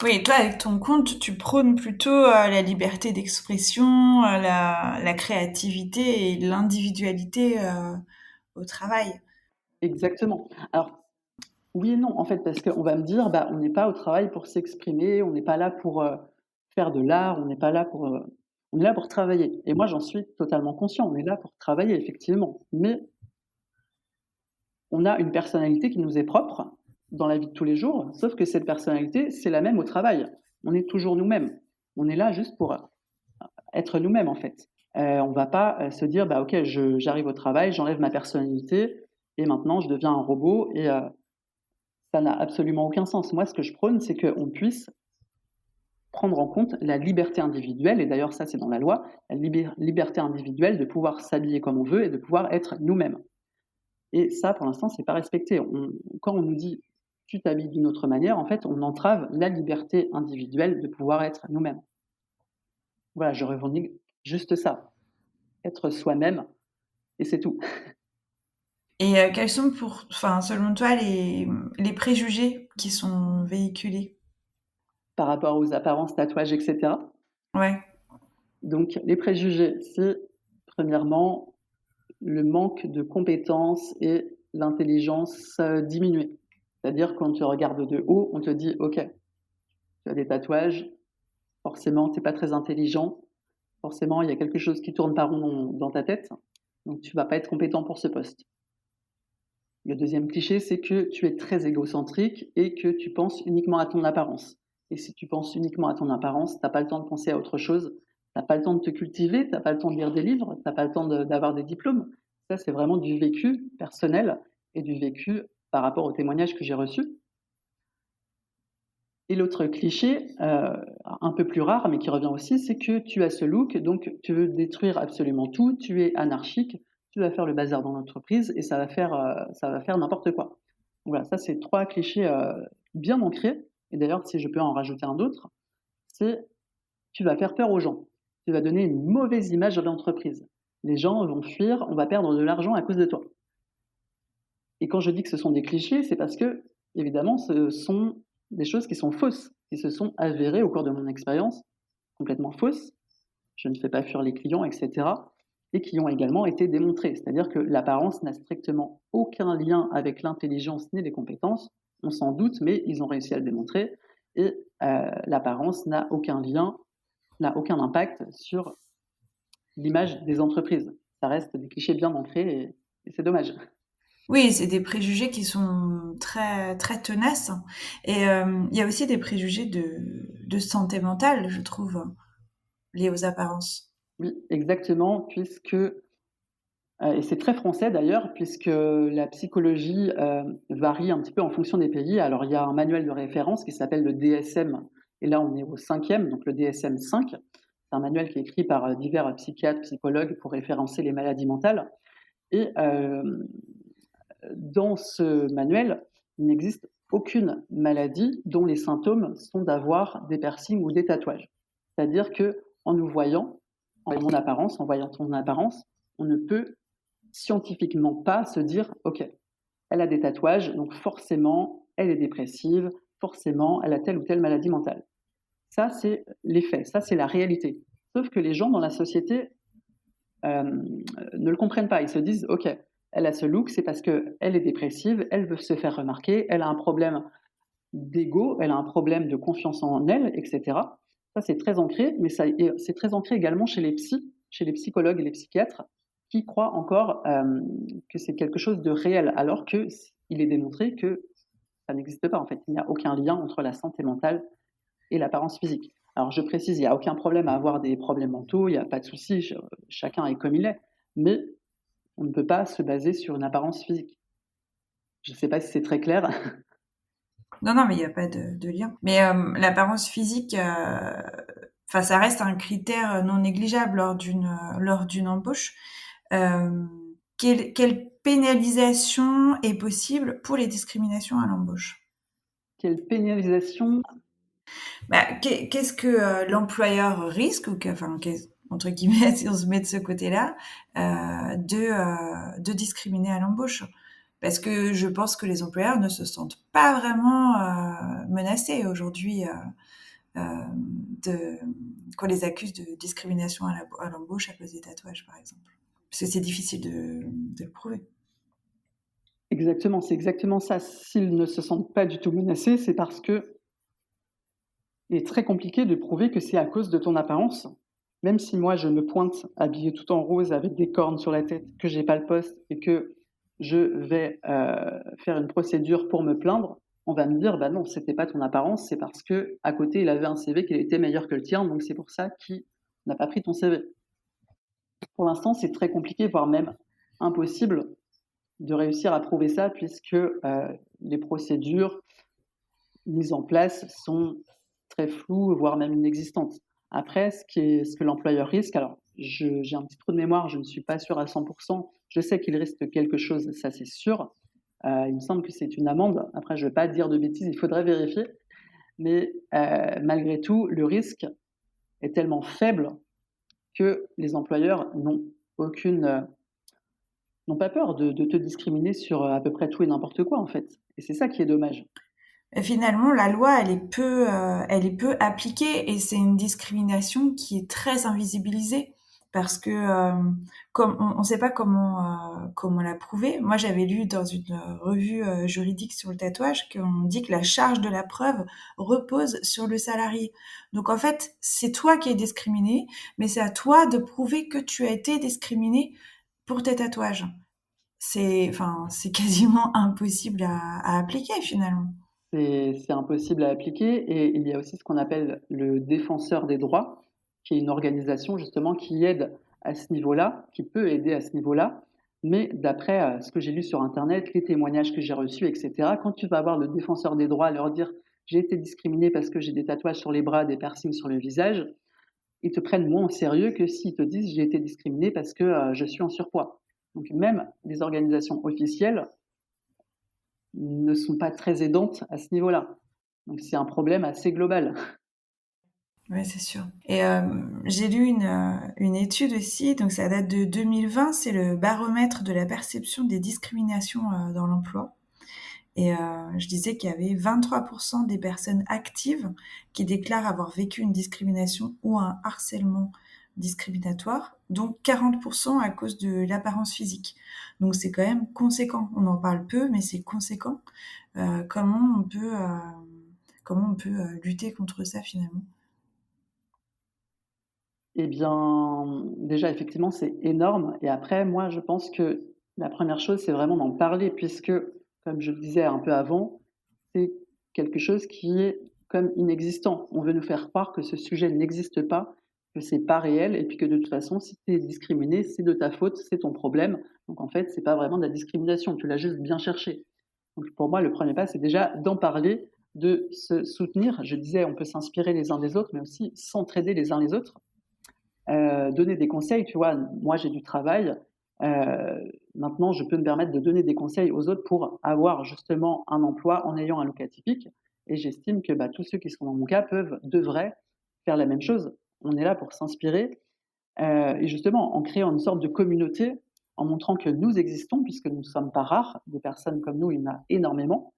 Oui, toi, avec ton compte, tu prônes plutôt la liberté d'expression, la créativité et l'individualité au travail. Exactement. Alors, oui et non, en fait, parce qu'on va me dire, on n'est pas au travail pour s'exprimer, on n'est pas là pour faire de l'art, on n'est pas là pour... on est là pour travailler. Et moi, j'en suis totalement conscient, on est là pour travailler, effectivement. Mais on a une personnalité qui nous est propre dans la vie de tous les jours, sauf que cette personnalité, c'est la même au travail. On est toujours nous-mêmes. On est là juste pour être nous-mêmes, en fait. On ne va pas se dire, ok, j'arrive au travail, j'enlève ma personnalité, et maintenant je deviens un robot, et ça n'a absolument aucun sens. Moi, ce que je prône, c'est qu'on puisse prendre en compte la liberté individuelle, et d'ailleurs ça c'est dans la loi, la liberté individuelle de pouvoir s'habiller comme on veut et de pouvoir être nous-mêmes. Et ça, pour l'instant, c'est pas respecté. Quand on nous dit tu t'habilles d'une autre manière, en fait, on entrave la liberté individuelle de pouvoir être nous-mêmes. Voilà, je revendique juste ça. Être soi-même, et c'est tout. Et quels sont selon toi, les préjugés qui sont véhiculés? Par rapport aux apparences, tatouages, etc. Ouais. Donc, les préjugés, c'est premièrement le manque de compétences et l'intelligence diminuée. C'est-à-dire quand tu regardes de haut, on te dit « Ok, tu as des tatouages, forcément, tu n'es pas très intelligent, forcément, il y a quelque chose qui tourne pas rond dans ta tête, donc tu ne vas pas être compétent pour ce poste. » Le deuxième cliché, c'est que tu es très égocentrique et que tu penses uniquement à ton apparence. Et si tu penses uniquement à ton apparence, tu n'as pas le temps de penser à autre chose, tu n'as pas le temps de te cultiver, tu n'as pas le temps de lire des livres, tu n'as pas le temps d'avoir des diplômes. Ça, c'est vraiment du vécu personnel et du vécu par rapport aux témoignages que j'ai reçus. Et l'autre cliché, un peu plus rare, mais qui revient aussi, c'est que tu as ce look, donc tu veux détruire absolument tout, tu es anarchique, tu vas faire le bazar dans l'entreprise et ça va faire n'importe quoi. Donc voilà, ça c'est 3 clichés bien ancrés. Et d'ailleurs, si je peux en rajouter un autre, c'est tu vas faire peur aux gens. Tu vas donner une mauvaise image de l'entreprise. Les gens vont fuir, on va perdre de l'argent à cause de toi. Et quand je dis que ce sont des clichés, c'est parce que, évidemment, ce sont des choses qui sont fausses, qui se sont avérées au cours de mon expérience, complètement fausses. Je ne fais pas fuir les clients, etc. Et qui ont également été démontrées. C'est-à-dire que l'apparence n'a strictement aucun lien avec l'intelligence ni les compétences. On s'en doute, mais ils ont réussi à le démontrer. Et l'apparence n'a aucun lien, n'a aucun impact sur l'image des entreprises. Ça reste des clichés bien ancrés et c'est dommage. Oui, c'est des préjugés qui sont très, très tenaces. Et il y a aussi des préjugés de santé mentale, je trouve, liés aux apparences. Oui, exactement, puisque, et c'est très français d'ailleurs, puisque la psychologie varie un petit peu en fonction des pays. Alors, il y a un manuel de référence qui s'appelle le DSM, et là, on est au 5e, donc le DSM 5. C'est un manuel qui est écrit par divers psychiatres, psychologues pour référencer les maladies mentales. Et dans ce manuel, il n'existe aucune maladie dont les symptômes sont d'avoir des piercings ou des tatouages. C'est-à-dire qu'en nous voyant, en mon apparence, en voyant ton apparence, on ne peut scientifiquement pas se dire « Ok, elle a des tatouages, donc forcément, elle est dépressive, forcément, elle a telle ou telle maladie mentale. » Ça, c'est les faits, ça, c'est la réalité. Sauf que les gens dans la société ne le comprennent pas. Ils se disent « Ok, elle a ce look, c'est parce qu'elle est dépressive, elle veut se faire remarquer, elle a un problème d'ego, elle a un problème de confiance en elle, etc. » Ça, c'est très ancré, mais c'est très ancré également chez les psychologues et les psychiatres, qui croient encore que c'est quelque chose de réel, alors qu'il est démontré que ça n'existe pas en fait. Il n'y a aucun lien entre la santé mentale et l'apparence physique. Alors je précise, il n'y a aucun problème à avoir des problèmes mentaux, il n'y a pas de souci, chacun est comme il est, mais on ne peut pas se baser sur une apparence physique. Je ne sais pas si c'est très clair. Non, mais il n'y a pas de lien. Mais l'apparence physique, ça reste un critère non négligeable lors d'une embauche. Quelle pénalisation est possible pour les discriminations à l'embauche? Quelle pénalisation? Qu'est-ce que l'employeur risque, entre guillemets, si on se met de ce côté-là, de discriminer à l'embauche? Parce que je pense que les employeurs ne se sentent pas vraiment menacés aujourd'hui qu'on les accuse de discrimination à l'embauche à cause des tatouages, par exemple. Parce que c'est difficile de le prouver. Exactement, c'est exactement ça. S'ils ne se sentent pas du tout menacés, c'est parce que il est très compliqué de prouver que c'est à cause de ton apparence. Même si moi, je me pointe habillée tout en rose avec des cornes sur la tête, que j'ai pas le poste et que je vais faire une procédure pour me plaindre, on va me dire, bah non, c'était pas ton apparence, c'est parce que à côté, il avait un CV qui était meilleur que le tien, donc c'est pour ça qu'il n'a pas pris ton CV. Pour l'instant, c'est très compliqué, voire même impossible de réussir à prouver ça, puisque les procédures mises en place sont très floues, voire même inexistantes. Après, ce que l'employeur risque, alors j'ai un petit trou de mémoire, je ne suis pas sûr à 100%, je sais qu'il risque quelque chose, ça c'est sûr. Il me semble que c'est une amende, après je ne vais pas dire de bêtises, il faudrait vérifier, mais malgré tout, le risque est tellement faible que les employeurs n'ont pas peur de te discriminer sur à peu près tout et n'importe quoi en fait. Et c'est ça qui est dommage. Et finalement, la loi, elle est peu appliquée et c'est une discrimination qui est très invisibilisée parce que comme on ne sait pas comment la prouver. Moi, j'avais lu dans une revue juridique sur le tatouage qu'on dit que la charge de la preuve repose sur le salarié. Donc en fait, c'est toi qui es discriminé, mais c'est à toi de prouver que tu as été discriminé pour tes tatouages. C'est quasiment impossible à appliquer finalement. C'est impossible à appliquer et il y a aussi ce qu'on appelle le défenseur des droits, qui est une organisation justement qui aide à ce niveau-là, qui peut aider à ce niveau-là. Mais d'après ce que j'ai lu sur Internet, les témoignages que j'ai reçus, etc., quand tu vas avoir le défenseur des droits, leur dire j'ai été discriminé parce que j'ai des tatouages sur les bras, des piercings sur le visage, ils te prennent moins au sérieux que s'ils te disent j'ai été discriminé parce que je suis en surpoids. Donc même les organisations officielles ne sont pas très aidantes à ce niveau-là. Donc c'est un problème assez global. Oui, c'est sûr. Et j'ai lu une étude aussi, donc ça date de 2020, c'est le baromètre de la perception des discriminations dans l'emploi. Et je disais qu'il y avait 23% des personnes actives qui déclarent avoir vécu une discrimination ou un harcèlement discriminatoire, donc 40% à cause de l'apparence physique. Donc c'est quand même conséquent. On en parle peu, mais c'est conséquent. Comment on peut lutter contre ça finalement? Eh bien, déjà, effectivement, c'est énorme. Et après, moi, je pense que la première chose, c'est vraiment d'en parler, puisque, comme je le disais un peu avant, c'est quelque chose qui est comme inexistant. On veut nous faire croire que ce sujet n'existe pas, que c'est pas réel, et puis que de toute façon, si tu es discriminé, c'est de ta faute, c'est ton problème. Donc en fait, c'est pas vraiment de la discrimination, tu l'as juste bien cherché. Donc pour moi, le premier pas, c'est déjà d'en parler, de se soutenir. Je disais, on peut s'inspirer les uns des autres, mais aussi s'entraider les uns les autres. Donner des conseils, tu vois, moi j'ai du travail, maintenant je peux me permettre de donner des conseils aux autres pour avoir justement un emploi en ayant un look atypique, et j'estime que tous ceux qui sont dans mon cas devraient faire la même chose. On est là pour s'inspirer, Et justement, en créant une sorte de communauté, en montrant que nous existons, puisque nous ne sommes pas rares, des personnes comme nous, il y en a énormément,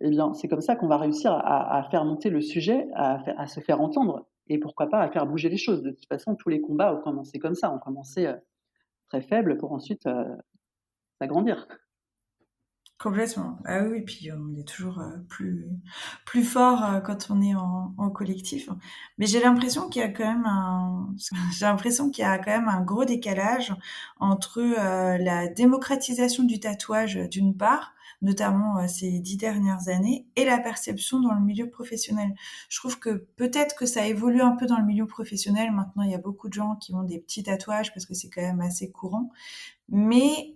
eh bien, c'est comme ça qu'on va réussir à faire monter le sujet, à se faire entendre et pourquoi pas à faire bouger les choses. De toute façon, tous les combats ont commencé comme ça, ont commencé très faibles pour ensuite s'agrandir. Complètement. Ah oui, puis on est toujours plus fort quand on est en collectif. Mais j'ai l'impression qu'il y a quand même j'ai l'impression qu'il y a quand même un gros décalage entre la démocratisation du tatouage d'une part, notamment ces 10 dernières années, et la perception dans le milieu professionnel. Je trouve que peut-être que ça évolue un peu dans le milieu professionnel. Maintenant, il y a beaucoup de gens qui ont des petits tatouages parce que c'est quand même assez courant. Mais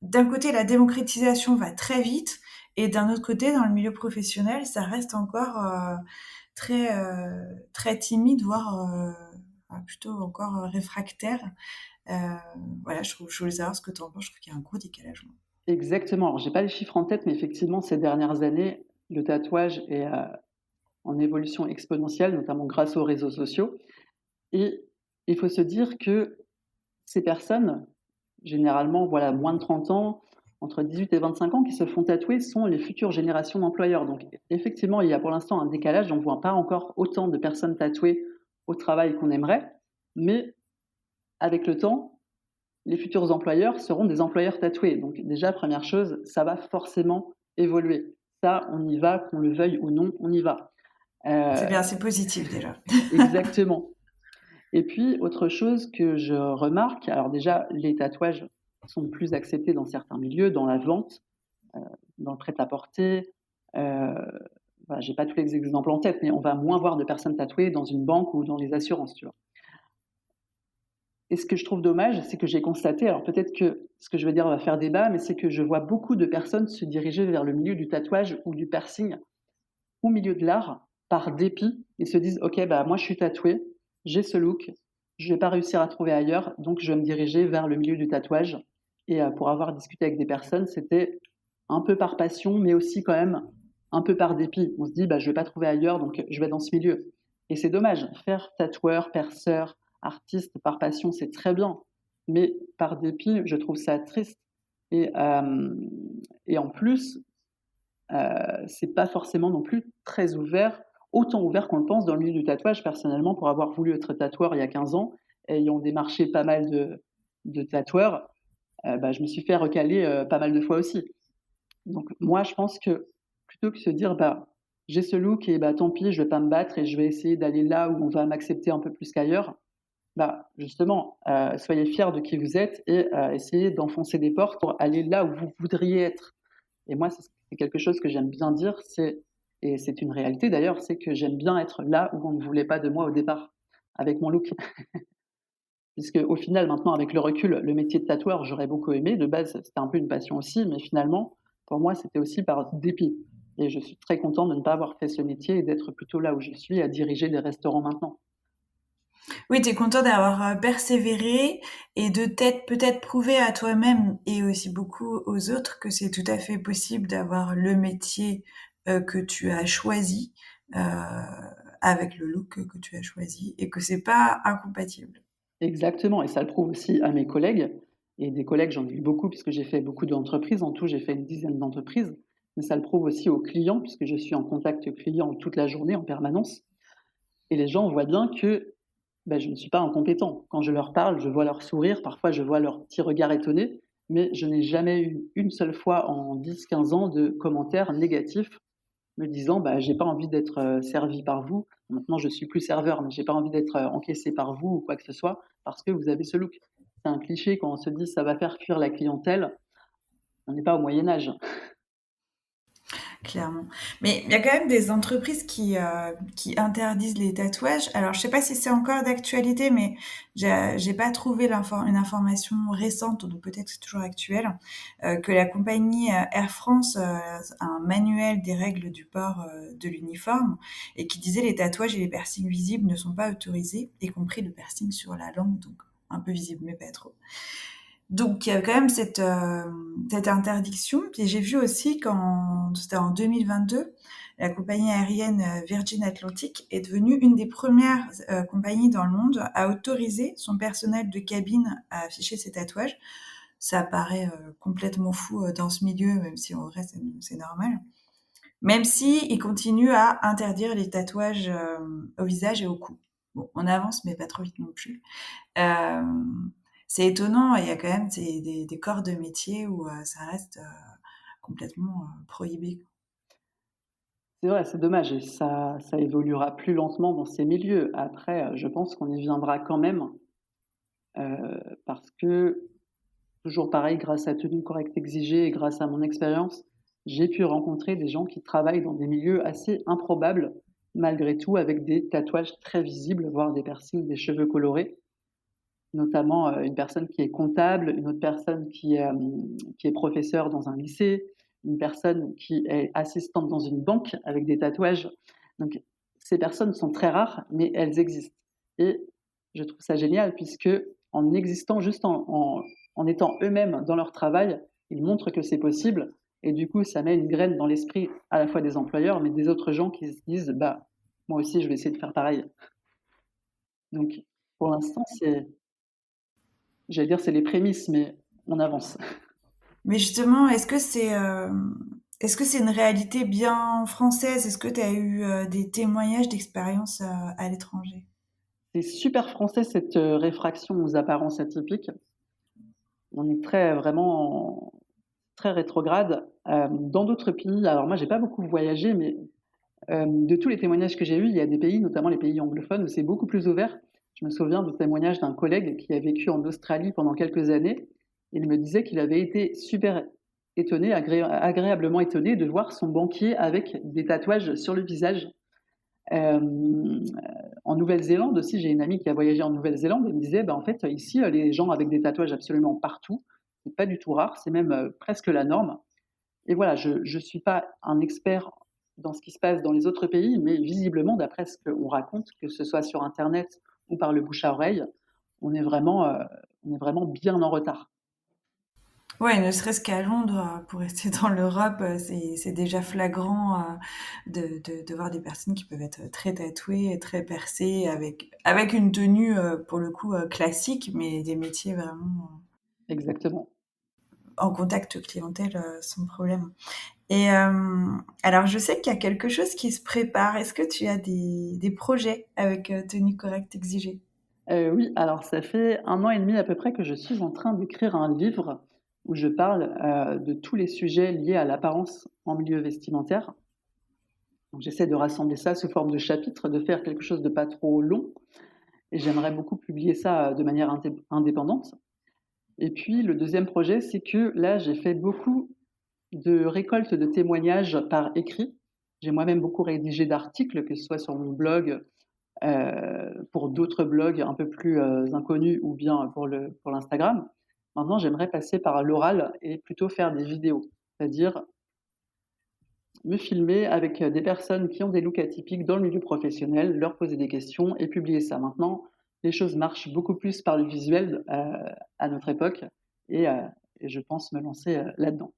d'un côté, la démocratisation va très vite, et d'un autre côté, dans le milieu professionnel, ça reste encore très timide, voire plutôt encore réfractaire. Voilà, je voulais savoir ce que tu en penses. Je trouve qu'il y a un gros décalage. Exactement. Alors, j'ai pas les chiffres en tête, mais effectivement, ces dernières années, le tatouage est en évolution exponentielle, notamment grâce aux réseaux sociaux. Et il faut se dire que ces personnes, généralement, voilà, moins de 30 ans, entre 18 et 25 ans, qui se font tatouer, sont les futures générations d'employeurs. Donc, effectivement, il y a pour l'instant un décalage. On ne voit pas encore autant de personnes tatouées au travail qu'on aimerait. Mais avec le temps, les futurs employeurs seront des employeurs tatoués. Donc déjà, première chose, ça va forcément évoluer. Ça, on y va, qu'on le veuille ou non, on y va. C'est bien, c'est positif déjà. Exactement. Et puis, autre chose que je remarque, alors déjà, les tatouages sont plus acceptés dans certains milieux, dans la vente, dans le prêt-à-porter. Voilà, j'ai pas tous les exemples en tête, mais on va moins voir de personnes tatouées dans une banque ou dans les assurances, tu vois. Et ce que je trouve dommage, c'est que j'ai constaté, alors peut-être que ce que je vais dire va faire débat, mais c'est que je vois beaucoup de personnes se diriger vers le milieu du tatouage ou du piercing, au milieu de l'art, par dépit, et se disent, OK, bah, moi je suis tatoué, j'ai ce look, je ne vais pas réussir à trouver ailleurs, donc je vais me diriger vers le milieu du tatouage. Et pour avoir discuté avec des personnes, c'était un peu par passion, mais aussi quand même un peu par dépit. On se dit, bah, je ne vais pas trouver ailleurs, donc je vais dans ce milieu. Et c'est dommage, faire tatoueur, perceur, artiste par passion, c'est très bien, mais par dépit, je trouve ça triste. Et en plus, c'est pas forcément non plus très ouvert, autant ouvert qu'on le pense dans le milieu du tatouage. Personnellement, pour avoir voulu être tatoueur il y a 15 ans, ayant démarché pas mal de tatoueurs, bah, je me suis fait recaler pas mal de fois aussi. Donc moi, je pense que plutôt que de se dire, bah, j'ai ce look et bah, tant pis, je vais pas me battre et je vais essayer d'aller là où on va m'accepter un peu plus qu'ailleurs, bah, justement, soyez fiers de qui vous êtes et essayez d'enfoncer des portes pour aller là où vous voudriez être. Et moi, c'est quelque chose que j'aime bien dire, et c'est une réalité d'ailleurs, c'est que j'aime bien être là où on ne voulait pas de moi au départ, avec mon look. Puisque au final, maintenant, avec le recul, le métier de tatoueur, j'aurais beaucoup aimé. De base, c'était un peu une passion aussi, mais finalement, pour moi, c'était aussi par dépit. Et je suis très content de ne pas avoir fait ce métier et d'être plutôt là où je suis, à diriger des restaurants maintenant. Oui, tu es content d'avoir persévéré et de peut-être prouver à toi-même et aussi beaucoup aux autres que c'est tout à fait possible d'avoir le métier que tu as choisi euh, avec le look que tu as choisi et que c'est pas incompatible. Exactement, et ça le prouve aussi à mes collègues. Et des collègues, j'en ai eu beaucoup puisque j'ai fait beaucoup d'entreprises. En tout, j'ai fait une dizaine d'entreprises. Mais ça le prouve aussi aux clients puisque je suis en contact client toute la journée, en permanence. Et les gens voient bien que ben, je ne suis pas incompétent. Quand je leur parle, je vois leur sourire, parfois je vois leur petit regard étonné, mais je n'ai jamais eu une seule fois en 10-15 ans de commentaires négatifs me disant bah, j'ai pas envie d'être servi par vous. Maintenant, je suis plus serveur, mais j'ai pas envie d'être encaissé par vous ou quoi que ce soit parce que vous avez ce look. C'est un cliché quand on se dit ça va faire fuir la clientèle. On n'est pas au Moyen Âge. Clairement. Mais il y a quand même des entreprises qui interdisent les tatouages. Alors, je sais pas si c'est encore d'actualité, mais j'ai pas trouvé une information récente, donc peut-être que c'est toujours actuel, que la compagnie Air France a un manuel des règles du port de l'uniforme et qui disait les tatouages et les piercings visibles ne sont pas autorisés, y compris le piercing sur la langue, donc un peu visible, mais pas trop. Donc il y a quand même cette interdiction. Puis j'ai vu aussi quand c'était en 2022 la compagnie aérienne Virgin Atlantic est devenue une des premières compagnies dans le monde à autoriser son personnel de cabine à afficher ses tatouages. Ça paraît complètement fou dans ce milieu, même si en vrai c'est normal. Même si ils continuent à interdire les tatouages au visage et au cou. Bon, on avance, mais pas trop vite non plus. Euh, c'est étonnant, il y a quand même des corps de métier où ça reste complètement prohibé. C'est vrai, c'est dommage et ça évoluera plus lentement dans ces milieux. Après, je pense qu'on y viendra quand même, parce que, toujours pareil, grâce à Tenue Correcte Exigée et grâce à mon expérience, j'ai pu rencontrer des gens qui travaillent dans des milieux assez improbables, malgré tout, avec des tatouages très visibles, voire des piercings, des cheveux colorés. Notamment une personne qui est comptable, une autre personne qui est professeure dans un lycée, une personne qui est assistante dans une banque avec des tatouages. Donc, ces personnes sont très rares, mais elles existent. Et je trouve ça génial puisque en existant juste en étant eux-mêmes dans leur travail, ils montrent que c'est possible. Et du coup, ça met une graine dans l'esprit à la fois des employeurs, mais des autres gens qui se disent, bah, moi aussi, je vais essayer de faire pareil. Donc, pour l'instant, j'allais dire c'est les prémices, mais on avance. Mais justement, est-ce que c'est une réalité bien française? Est-ce que tu as eu des témoignages d'expériences à l'étranger? C'est super français cette réfraction aux apparences atypiques. On est vraiment très rétrograde. Dans d'autres pays, alors moi j'ai pas beaucoup voyagé, mais de tous les témoignages que j'ai eus, il y a des pays, notamment les pays anglophones, où c'est beaucoup plus ouvert. Je me souviens du témoignage d'un collègue qui a vécu en Australie pendant quelques années. Il me disait qu'il avait été super étonné, agréablement étonné de voir son banquier avec des tatouages sur le visage. En Nouvelle-Zélande aussi, j'ai une amie qui a voyagé en Nouvelle-Zélande et me disait, bah, en fait, ici, les gens avec des tatouages absolument partout, c'est pas du tout rare, c'est même presque la norme. Et voilà, je ne suis pas un expert dans ce qui se passe dans les autres pays, mais visiblement, d'après ce qu'on raconte, que ce soit sur Internet ou par le bouche à oreille, on est vraiment bien en retard. Ouais, ne serait-ce qu'à Londres, pour rester dans l'Europe, c'est déjà flagrant de voir des personnes qui peuvent être très tatouées, très percées, avec une tenue, pour le coup, classique, mais des métiers vraiment Exactement. en contact clientèle sans problème. Et alors, je sais qu'il y a quelque chose qui se prépare. Est-ce que tu as des projets avec Tenue Correcte Exigée? Oui, alors ça fait 1 an et demi à peu près que je suis en train d'écrire un livre où je parle de tous les sujets liés à l'apparence en milieu vestimentaire. Donc, j'essaie de rassembler ça sous forme de chapitres, de faire quelque chose de pas trop long. Et j'aimerais beaucoup publier ça de manière indépendante. Et puis, le deuxième projet, c'est que là, j'ai fait beaucoup de récoltes de témoignages par écrit. J'ai moi-même beaucoup rédigé d'articles, que ce soit sur mon blog, pour d'autres blogs un peu plus inconnus ou bien pour l'Instagram. Maintenant, j'aimerais passer par l'oral et plutôt faire des vidéos, c'est-à-dire me filmer avec des personnes qui ont des looks atypiques dans le milieu professionnel, leur poser des questions et publier ça. Maintenant, les choses marchent beaucoup plus par le visuel à notre époque et je pense me lancer là-dedans.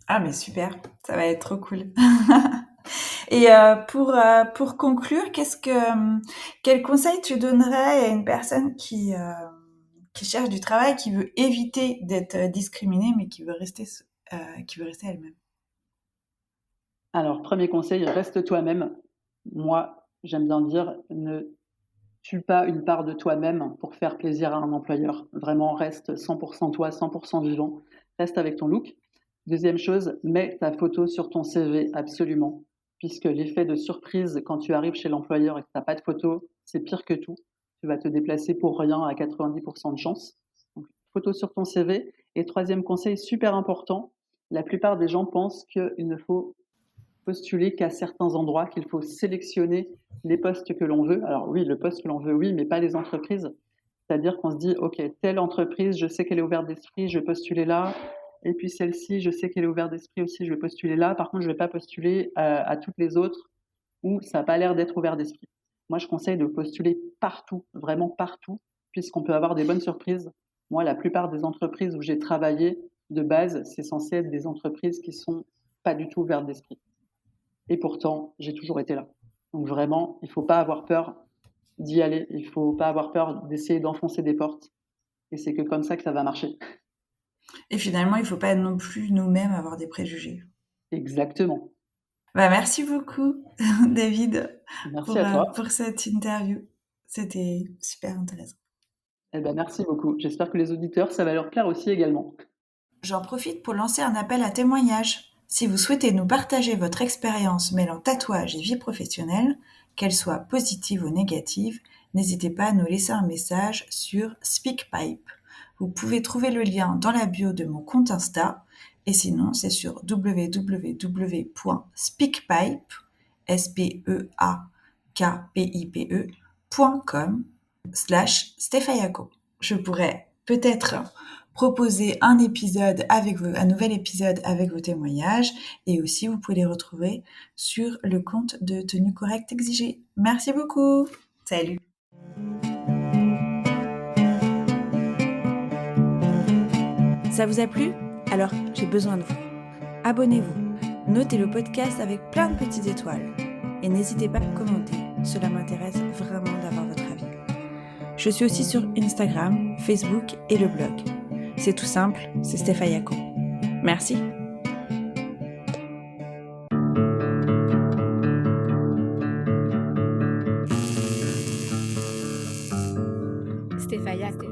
Ah, mais super, ça va être trop cool. Et pour conclure, quel conseil tu donnerais à une personne qui cherche du travail, qui veut éviter d'être discriminée, mais qui veut rester elle-même? Alors, premier conseil, reste toi-même. Moi, j'aime bien dire, ne tue pas une part de toi-même pour faire plaisir à un employeur. Vraiment, reste 100% toi, 100% vivant. Reste avec ton look. Deuxième chose, mets ta photo sur ton CV, absolument. Puisque l'effet de surprise quand tu arrives chez l'employeur et que tu n'as pas de photo, c'est pire que tout. Tu vas te déplacer pour rien à 90% de chance. Donc, photo sur ton CV. Et troisième conseil, super important, la plupart des gens pensent qu'il ne faut postuler qu'à certains endroits, qu'il faut sélectionner les postes que l'on veut. Alors oui, le poste que l'on veut, oui, mais pas les entreprises. C'est-à-dire qu'on se dit, OK, telle entreprise, je sais qu'elle est ouverte d'esprit, je vais postuler là. Et puis celle-ci, je sais qu'elle est ouverte d'esprit aussi, je vais postuler là. Par contre, je ne vais pas postuler à toutes les autres où ça n'a pas l'air d'être ouvert d'esprit. Moi, je conseille de postuler partout, vraiment partout, puisqu'on peut avoir des bonnes surprises. Moi, la plupart des entreprises où j'ai travaillé, de base, c'est censé être des entreprises qui sont pas du tout ouvertes d'esprit. Et pourtant, j'ai toujours été là. Donc vraiment, il ne faut pas avoir peur d'y aller. Il ne faut pas avoir peur d'essayer d'enfoncer des portes. Et c'est que comme ça que ça va marcher. Et finalement, il ne faut pas non plus nous-mêmes avoir des préjugés. Exactement. Merci beaucoup, David, Merci à toi. pour cette interview. C'était super intéressant. Merci beaucoup. J'espère que les auditeurs, ça va leur plaire aussi également. J'en profite pour lancer un appel à témoignages. Si vous souhaitez nous partager votre expérience mêlant tatouage et vie professionnelle, qu'elle soit positive ou négative, n'hésitez pas à nous laisser un message sur SpeakPipe. Vous pouvez trouver le lien dans la bio de mon compte Insta, et sinon c'est sur www.speakpipe.com/Stefayako. Je pourrais peut-être proposer un nouvel épisode avec vos témoignages, et aussi vous pouvez les retrouver sur le compte de Tenue Correcte Exigée. Merci beaucoup. Salut. Ça vous a plu ? Alors, j'ai besoin de vous. Abonnez-vous, notez le podcast avec plein de petites étoiles et n'hésitez pas à commenter, cela m'intéresse vraiment d'avoir votre avis. Je suis aussi sur Instagram, Facebook et le blog. C'est tout simple, c'est Stefayako. Merci. Stefayako.